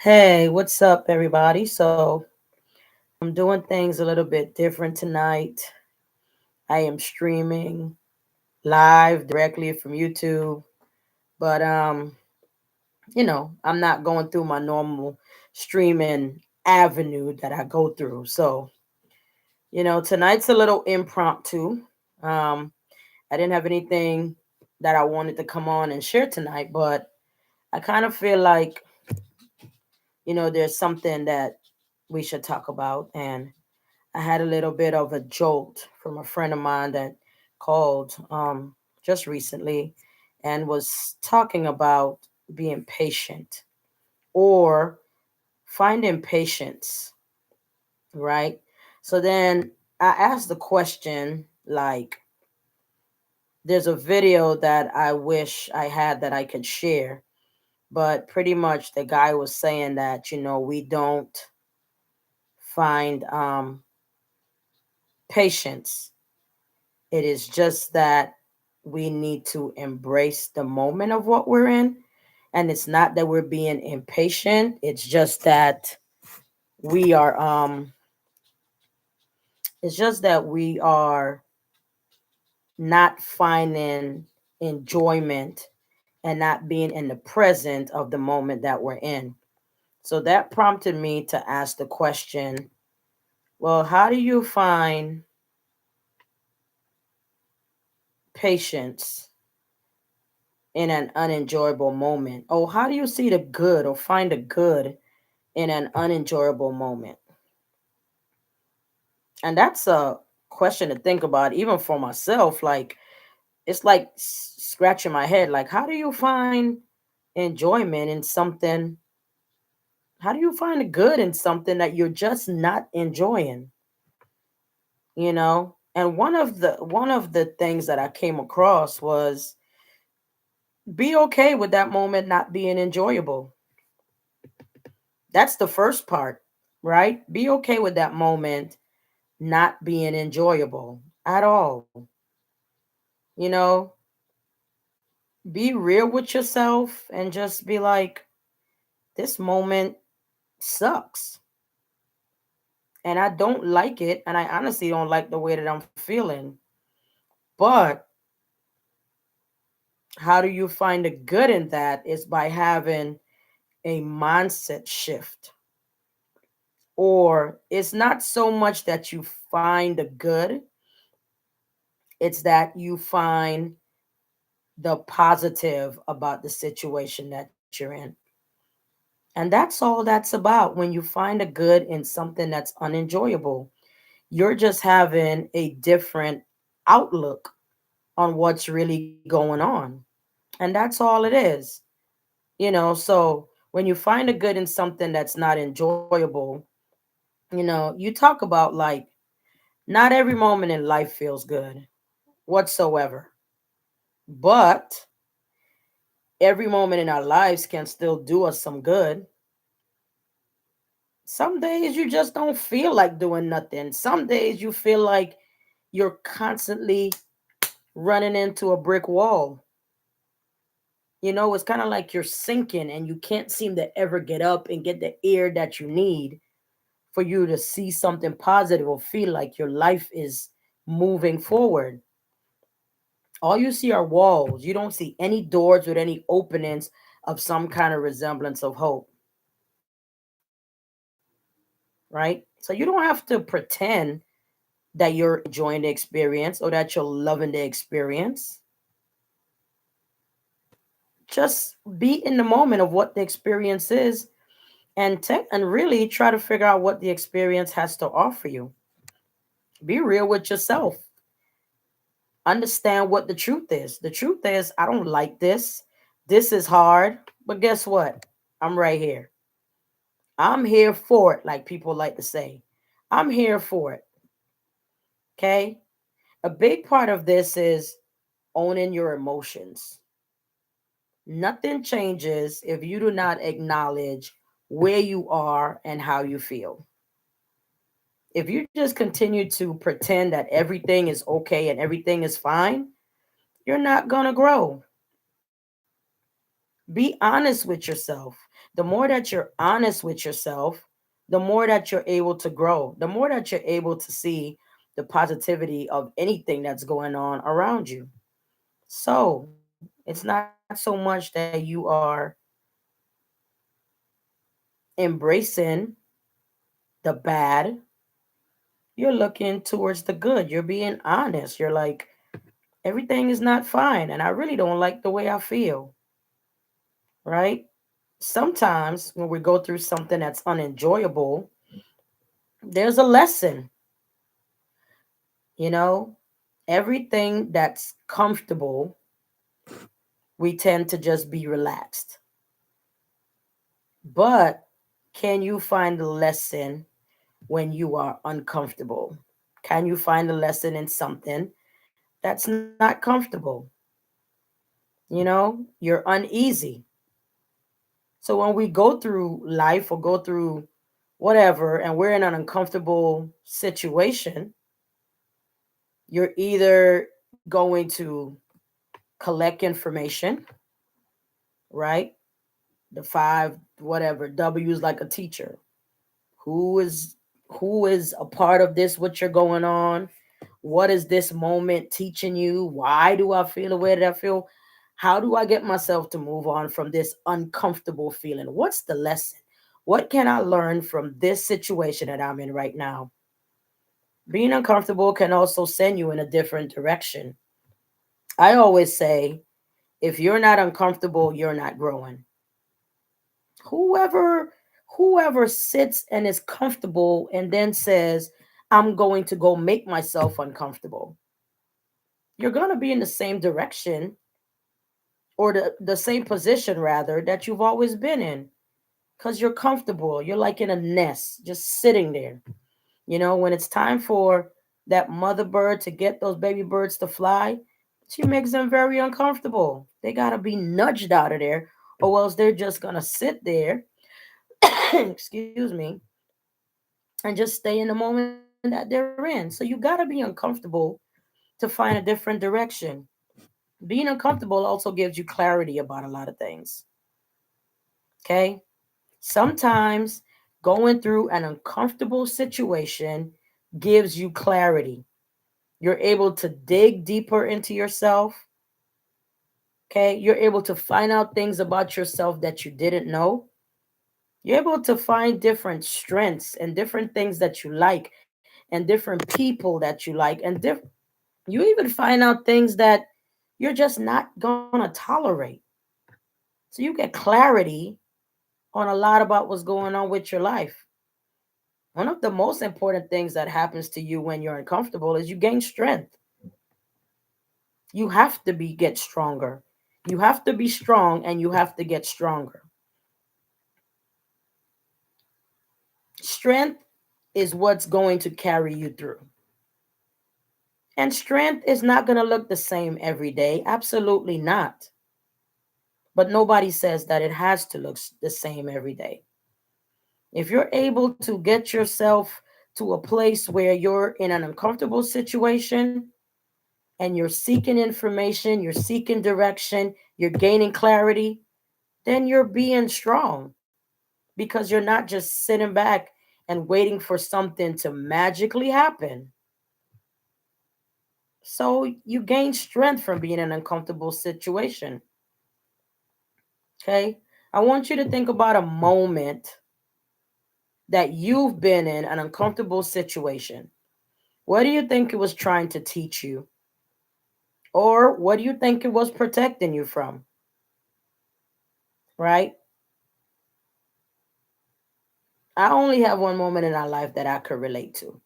Hey, what's up, everybody? I'm doing things a little bit different tonight. I am streaming live directly from YouTube, but I'm not going through my normal streaming avenue that I go through. Tonight's a little impromptu. Um, I didn't have anything that I wanted to come on and share tonight, but I kind of feel like, there's something that we should talk about. And I had a little bit of a jolt from a friend of mine that called just recently and was talking about being patient or finding patience, right? So then I asked the question like, there's a video that I wish I had that I could share, but pretty much the guy was saying that, we don't find patience. It is just that we need to embrace the moment of what we're in. And it's not that we're being impatient. It's just that we are not finding enjoyment and not being in the present of the moment that we're in. So that prompted me to ask the question, well, how do you find patience in an unenjoyable moment? Oh, how do you see the good or find the good in an unenjoyable moment? And that's a question to think about, even for myself. Like, it's like scratching my head. Like, how do you find enjoyment in something? How do you find the good in something that you're just not enjoying? And one of the things that I came across was be okay with that moment not being enjoyable. That's the first part, right? Be okay with that moment not being enjoyable at all. You know, be real with yourself and just be like, this moment sucks. And I don't like it. And I honestly don't like the way that I'm feeling. But how do you find the good in that is by having a mindset shift. Or it's not so much that you find the good, it's that you find the positive about the situation that you're in. And that's all that's about. When you find a good in something that's unenjoyable, you're just having a different outlook on what's really going on. And that's all it is. So when you find a good in something that's not enjoyable, you talk about like, not every moment in life feels good whatsoever. But every moment in our lives can still do us some good. Some days you just don't feel like doing nothing. Some days you feel like you're constantly running into a brick wall. It's kind of like you're sinking and you can't seem to ever get up and get the air that you need for you to see something positive or feel like your life is moving forward. All you see are walls. You don't see any doors with any openings of some kind of resemblance of hope, right? So you don't have to pretend that you're enjoying the experience or that you're loving the experience. Just be in the moment of what the experience is and really try to figure out what the experience has to offer you. Be real with yourself. Understand what the truth is. The truth is, I don't like this. This is hard. But guess what? I'm right here. I'm here for it, like people like to say. I'm here for it. Okay. A big part of this is owning your emotions. Nothing changes if you do not acknowledge where you are and how you feel. If you just continue to pretend that everything is okay and everything is fine, you're not going to grow. Be honest with yourself. The more that you're honest with yourself, the more that you're able to grow, the more that you're able to see the positivity of anything that's going on around you. So it's not so much that you are embracing the bad, you're looking towards the good. You're being honest. You're like, everything is not fine, and I really don't like the way I feel, right? Sometimes when we go through something that's unenjoyable, there's a lesson, you know? Everything that's comfortable, we tend to just be relaxed. But can you find the lesson when you are uncomfortable? Can you find the lesson in something that's not comfortable? You're uneasy. So when we go through life or go through whatever and we're in an uncomfortable situation, you're either going to collect information, right? The five whatever W's like a teacher. Who is who is a part of this, what you're going on? What is this moment teaching you? Why do I feel the way that I feel? How do I get myself to move on from this uncomfortable feeling? What's the lesson? What can I learn from this situation that I'm in right now? Being uncomfortable can also send you in a different direction. I always say, if you're not uncomfortable, you're not growing. Whoever whoever sits and is comfortable and then says, I'm going to go make myself uncomfortable, you're going to be in the same direction, or the same position rather, that you've always been in, because you're comfortable. You're like in a nest, just sitting there. When it's time for that mother bird to get those baby birds to fly, she makes them very uncomfortable. They got to be nudged out of there, or else they're just going to sit there, excuse me, and just stay in the moment that they're in. So you got to be uncomfortable to find a different direction. Being uncomfortable also gives you clarity about a lot of things. Okay? Sometimes going through an uncomfortable situation gives you clarity. You're able to dig deeper into yourself. Okay? You're able to find out things about yourself that you didn't know. You're able to find different strengths and different things that you like and different people that you like, and you even find out things that you're just not going to tolerate. So you get clarity on a lot about what's going on with your life. One of the most important things that happens to you when you're uncomfortable is you gain strength. You have to get stronger. You have to be strong and you have to get stronger. Strength is what's going to carry you through. And strength is not going to look the same every day. Absolutely not. But nobody says that it has to look the same every day. If you're able to get yourself to a place where you're in an uncomfortable situation and you're seeking information, you're seeking direction, you're gaining clarity, then you're being strong, because you're not just sitting back and waiting for something to magically happen. So you gain strength from being in an uncomfortable situation. Okay? I want you to think about a moment that you've been in an uncomfortable situation. What do you think it was trying to teach you? Or what do you think it was protecting you from? Right? I only have one moment in my life that I could relate to,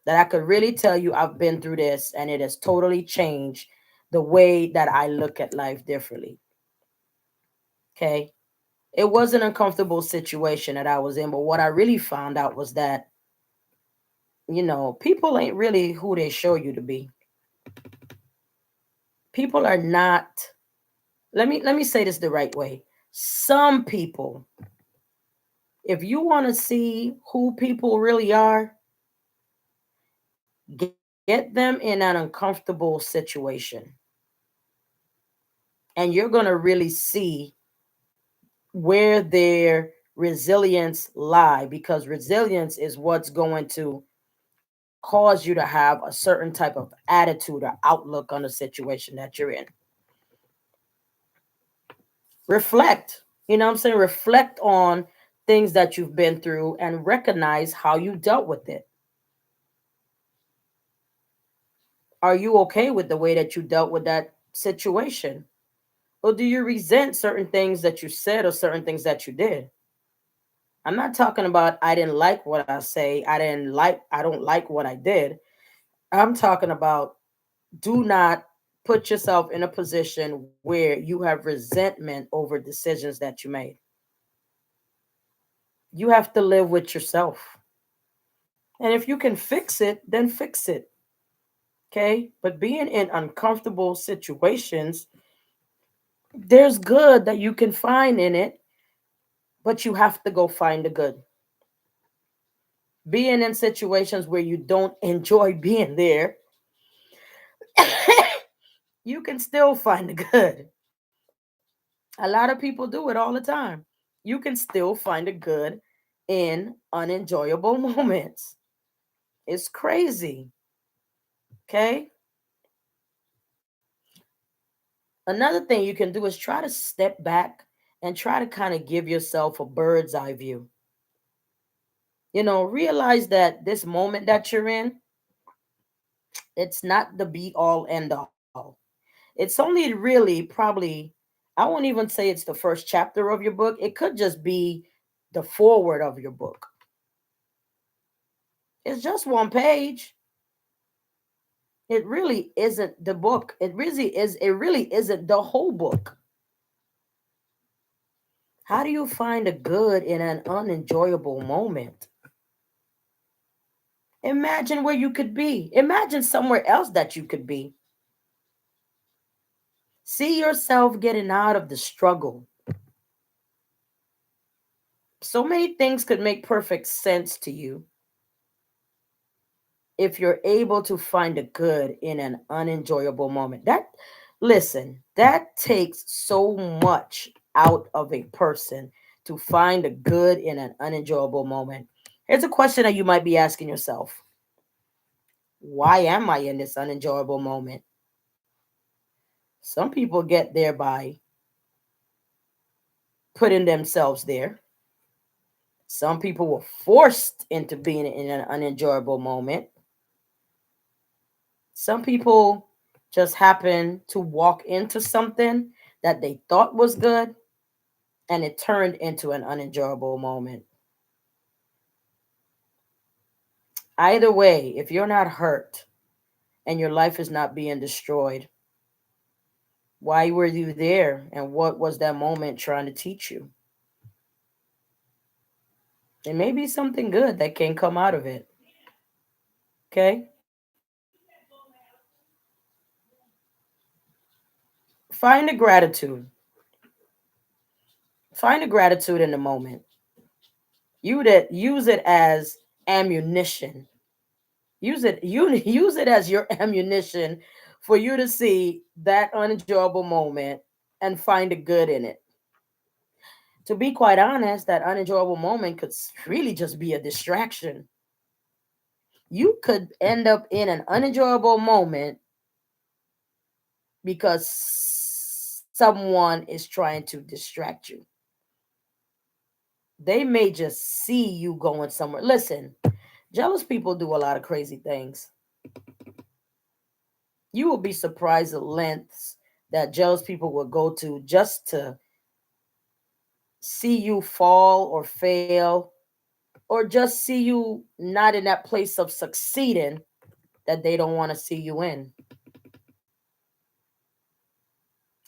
that I could really tell you I've been through this and it has totally changed the way that I look at life differently. Okay. It was an uncomfortable situation that I was in, but what I really found out was that, people ain't really who they show you to be. People are not, let me say this the right way. Some people, if you want to see who people really are, get them in an uncomfortable situation. And you're going to really see where their resilience lie, because resilience is what's going to cause you to have a certain type of attitude or outlook on the situation that you're in. Reflect. You know what I'm saying? Reflect on things that you've been through and recognize how you dealt with it. Are you okay with the way that you dealt with that situation? Or do you resent certain things that you said or certain things that you did? I'm not talking about I didn't like what I say, I don't like what I did. I'm talking about do not put yourself in a position where you have resentment over decisions that you made. You have to live with yourself. And if you can fix it, then fix it. Okay? But being in uncomfortable situations, there's good that you can find in it, but you have to go find the good. Being in situations where you don't enjoy being there, you can still find the good. A lot of people do it all the time. You can still find the good in unenjoyable moments. It's crazy. Okay? Another thing you can do is try to step back and try to kind of give yourself a bird's eye view. Realize that this moment that you're in, it's not the be all end all. It's only really probably, I won't even say it's the first chapter of your book. It could just be the forward of your book. It's just one page. It really isn't the book. It really isn't the whole book. How do you find a good in an unenjoyable moment? Imagine where you could be. Imagine somewhere else that you could be. See yourself getting out of the struggle. So many things could make perfect sense to you if you're able to find a good in an unenjoyable moment. That takes so much out of a person to find a good in an unenjoyable moment. Here's a question that you might be asking yourself. Why am I in this unenjoyable moment? Some people get there by putting themselves there. Some people were forced into being in an unenjoyable moment. Some people just happen to walk into something that they thought was good and it turned into an unenjoyable moment. Either way, if you're not hurt and your life is not being destroyed, why were you there and what was that moment trying to teach you? It may be something good that can come out of it. Okay? Find the gratitude. Find the gratitude in the moment. Use it as ammunition. Use it as your ammunition for you to see that unenjoyable moment and find the good in it. To be quite honest, that unenjoyable moment could really just be a distraction. You could end up in an unenjoyable moment because someone is trying to distract you. They may just see you going somewhere. Listen, jealous people do a lot of crazy things. You will be surprised at lengths that jealous people will go to just to see you fall or fail, or just see you not in that place of succeeding that they don't want to see you in.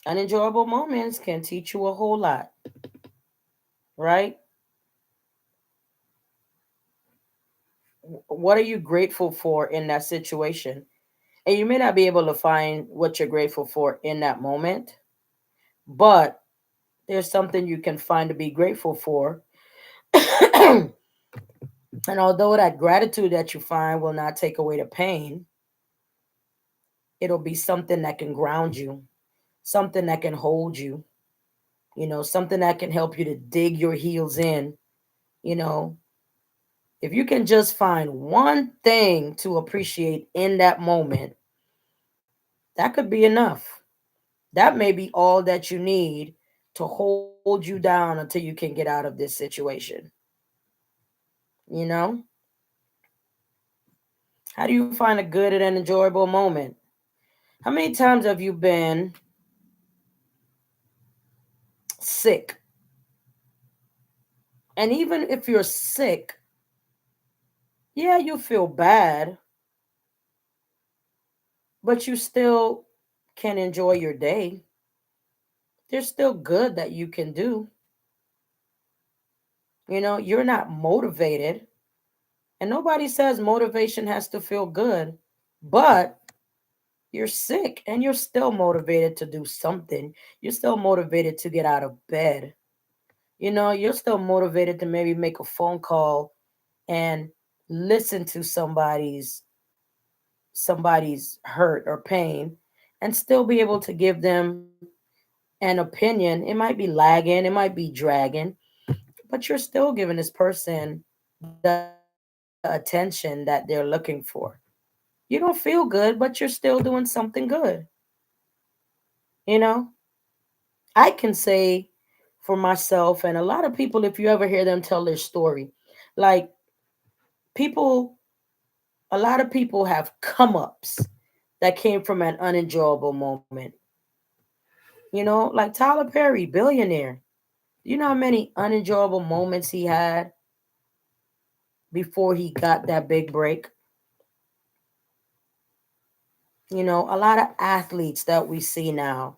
Unenjoyable moments can teach you a whole lot, right? What are you grateful for in that situation? And you may not be able to find what you're grateful for in that moment, but there's something you can find to be grateful for. And although that gratitude that you find will not take away the pain, it'll be something that can ground you, something that can hold you, something that can help you to dig your heels in. You know, if you can just find one thing to appreciate in that moment, that could be enough. That may be all that you need to hold you down until you can get out of this situation. You know, how do you find a good and an enjoyable moment? How many times have you been sick? And even if you're sick, yeah, you feel bad, but you still can enjoy your day. There's still good that you can do. You're not motivated, and nobody says motivation has to feel good, but you're sick and you're still motivated to do something. You're still motivated to get out of bed. You're still motivated to maybe make a phone call and listen to somebody's hurt or pain and still be able to give them an opinion. It might be lagging, it might be dragging, but you're still giving this person the attention that they're looking for. You don't feel good, but you're still doing something good. You know, I can say for myself, and a lot of people, if you ever hear them tell their story, like people, a lot of people have come ups that came from an unenjoyable moment. Like Tyler Perry, billionaire. You know how many unenjoyable moments he had before he got that big break? A lot of athletes that we see now,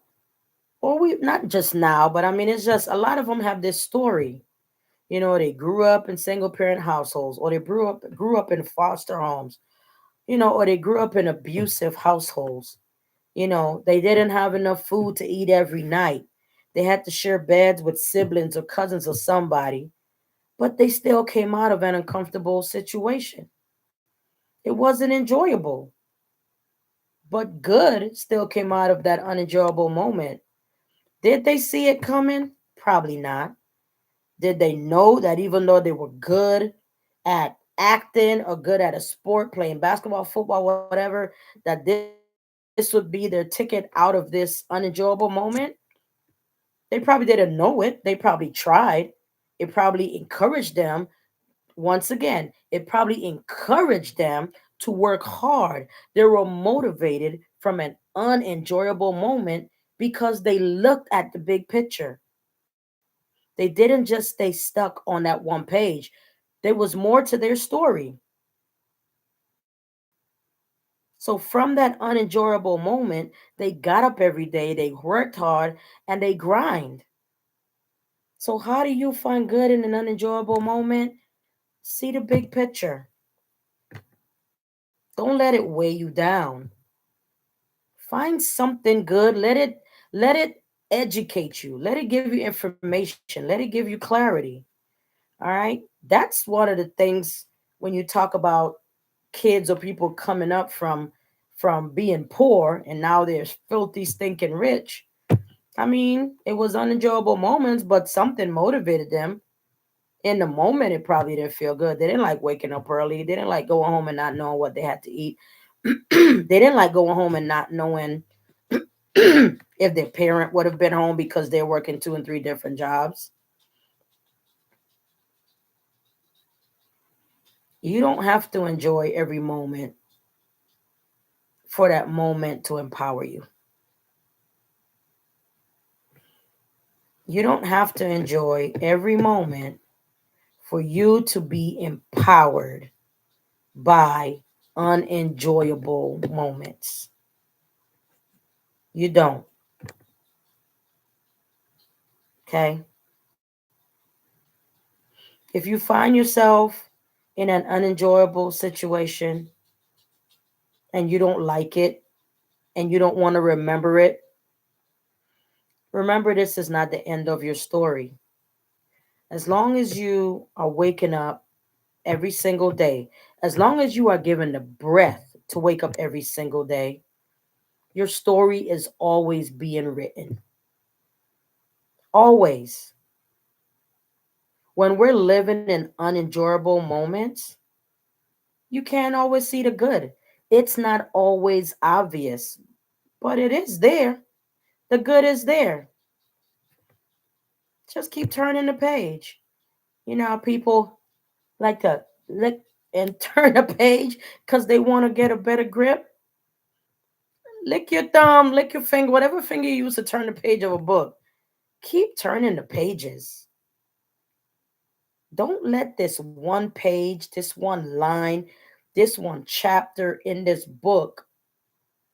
or we not just now, but I mean, it's just a lot of them have this story. They grew up in single parent households, or they grew up in foster homes, or they grew up in abusive households. They didn't have enough food to eat every night. They had to share beds with siblings or cousins or somebody, but they still came out of an uncomfortable situation. It wasn't enjoyable, but good still came out of that unenjoyable moment. Did they see it coming? Probably not. Did they know that even though they were good at acting or good at a sport, playing basketball, football, whatever, that this would be their ticket out of this unenjoyable moment? They probably didn't know it. They probably tried. It probably encouraged them. Once again, it probably encouraged them to work hard. They were motivated from an unenjoyable moment because they looked at the big picture. They didn't just stay stuck on that one page. There was more to their story. So from that unenjoyable moment, they got up every day, they worked hard, and they grind. So how do you find good in an unenjoyable moment? See the big picture. Don't let it weigh you down. Find something good. Let it educate you. Let it give you information. Let it give you clarity. All right? That's one of the things when you talk about kids or people coming up from being poor and now they're filthy stinking rich. I mean, it was unenjoyable moments, but something motivated them. In the moment, it probably didn't feel good. They didn't like waking up early. They didn't like going home and not knowing what they had to eat. They didn't like going home and not knowing if their parent would have been home because they're working two and three different jobs. You don't have to enjoy every moment for that moment to empower you. You don't have to enjoy every moment for you to be empowered by unenjoyable moments. You don't. Okay? If you find yourself in an unenjoyable situation and you don't like it and you don't want to remember it, remember this is not the end of your story. As long as you are waking up every single day, as long as you are given the breath to wake up every single day, your story is always being written. Always. When we're living in unenjoyable moments, you can't always see the good. It's not always obvious, but it is there. The good is there. Just keep turning the page. You know how people like to lick and turn a page because they want to get a better grip? Lick your thumb, lick your finger, whatever finger you use to turn the page of a book. Keep turning the pages. Don't let this one page, this one line, this one chapter in this book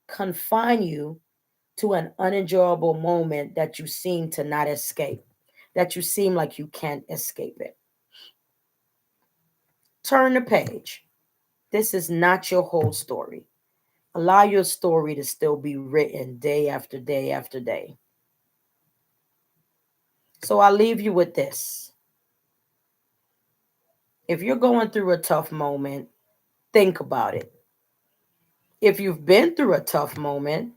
confine you to an unenjoyable moment that you seem to not escape, that you seem like you can't escape it. Turn the page. This is not your whole story. Allow your story to still be written day after day after day. So I'll leave you with this. If you're going through a tough moment, think about it. If you've been through a tough moment,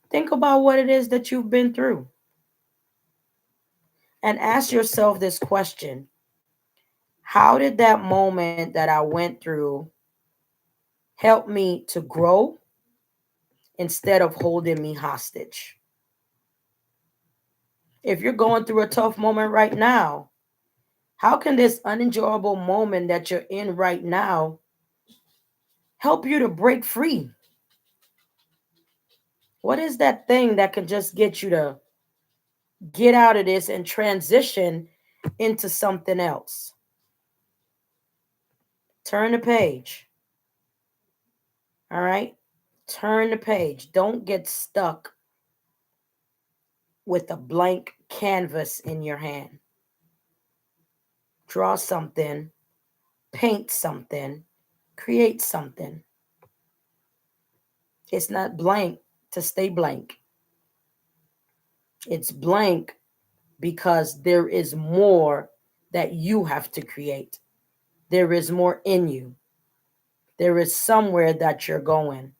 think about what it is that you've been through and ask yourself this question: how did that moment that I went through help me to grow instead of holding me hostage? If you're going through a tough moment right now, how can this unenjoyable moment that you're in right now help you to break free? What is that thing that can just get you to get out of this and transition into something else? Turn the page. All right? Turn the page. Don't get stuck with a blank canvas in your hand. Draw something, paint something, create something. It's not blank to stay blank. It's blank because there is more that you have to create. There is more in you. There is somewhere that you're going.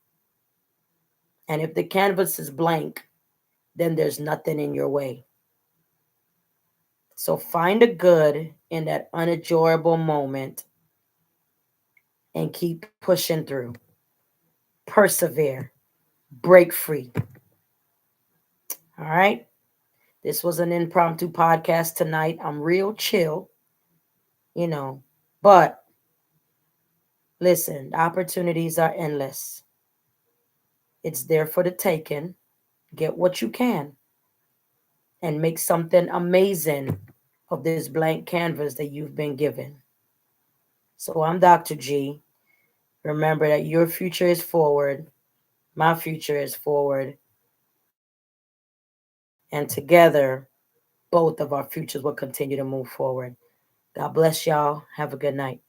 And if the canvas is blank, then there's nothing in your way. So find the good in that unenjoyable moment and keep pushing through. Persevere. Break free. All right. This was an impromptu podcast tonight. I'm real chill, you know, but listen, the opportunities are endless. It's there for the taking. Get what you can and make something amazing of this blank canvas that you've been given. So I'm Dr. G. Remember that your future is forward, my future is forward, and together, both of our futures will continue to move forward. God bless y'all. Have a good night.